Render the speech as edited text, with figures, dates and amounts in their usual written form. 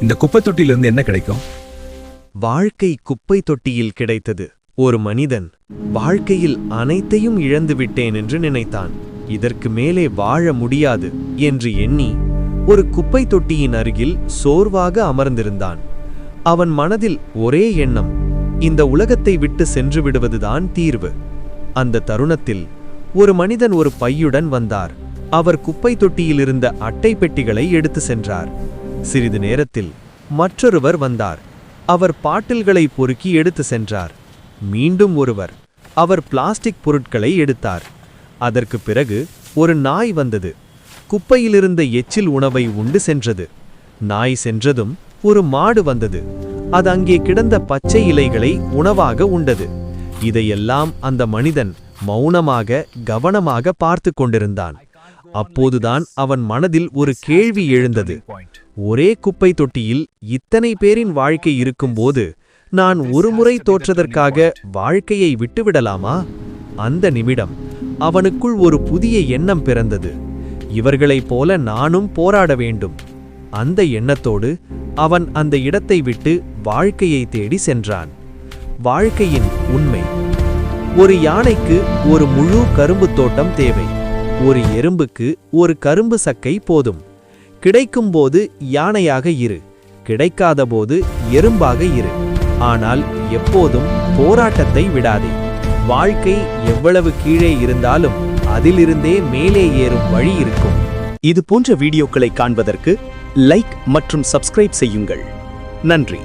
இந்த குப்பை தொட்டியிலிருந்து என்ன கிடைக்கும்? வாழ்க்கை குப்பை தொட்டியில் கிடைத்தது. ஒரு மனிதன் வாழ்க்கையில் அனைத்தையும் இழந்து விட்டேன் என்று நினைத்தான். இதற்கு மேலே வாழ முடியாது என்று எண்ணி ஒரு குப்பை தொட்டியின் அருகில் சோர்வாக அமர்ந்திருந்தான். அவன் மனதில் ஒரே எண்ணம், இந்த உலகத்தை விட்டு சென்று விடுவதுதான் தீர்வு. அந்த தருணத்தில் ஒரு மனிதன் ஒரு பையுடன் வந்தார். அவர் குப்பை தொட்டியில் இருந்த அட்டை பெட்டிகளை எடுத்து சென்றார். சிறிது நேரத்தில் மற்றொருவர் வந்தார். அவர் பாட்டில்களை பொறுக்கி எடுத்து சென்றார். மீண்டும் ஒருவர். அவர் பிளாஸ்டிக் பொருட்களை எடுத்தார். அதற்கு பிறகு ஒரு நாய் வந்தது. குப்பையிலிருந்த எச்சில் உணவை உண்டு சென்றது. நாய் சென்றதும் ஒரு மாடு வந்தது. அது அங்கே கிடந்த பச்சை இலைகளை உணவாக உண்டது. இதையெல்லாம் அந்த மனிதன் மௌனமாக கவனமாக பார்த்து கொண்டிருந்தான். அப்போதுதான் அவன் மனதில் ஒரு கேள்வி எழுந்தது. ஒரே குப்பை தொட்டியில் இத்தனை பேரின் வாழ்க்கை இருக்கும்போது நான் ஒருமுறை தோற்றதற்காக வாழ்க்கையை விட்டுவிடலாமா? அந்த நிமிடம் அவனுக்குள் ஒரு புதிய எண்ணம் பிறந்தது. இவர்களைப் போல நானும் போராட வேண்டும். அந்த எண்ணத்தோடு அவன் அந்த இடத்தை விட்டு வாழ்க்கையை தேடி சென்றான். வாழ்க்கையின் உண்மை. ஒரு யானைக்கு ஒரு முழு கரும்பு தோட்டம் தேவை. ஒரு எறும்புக்கு ஒரு கரும்பு சக்கை போதும். கிடைக்கும்போது யானையாக இரு, கிடைக்காதபோது எறும்பாக இரு. ஆனால் எப்போதும் போராட்டத்தை விடாதே. வாழ்க்கை எவ்வளவு கீழே இருந்தாலும் அதிலிருந்தே மேலே ஏறும் வழி இருக்கும். இது போன்ற வீடியோக்களை காண்பதற்கு லைக் மற்றும் சப்ஸ்கிரைப் செய்யுங்கள். நன்றி.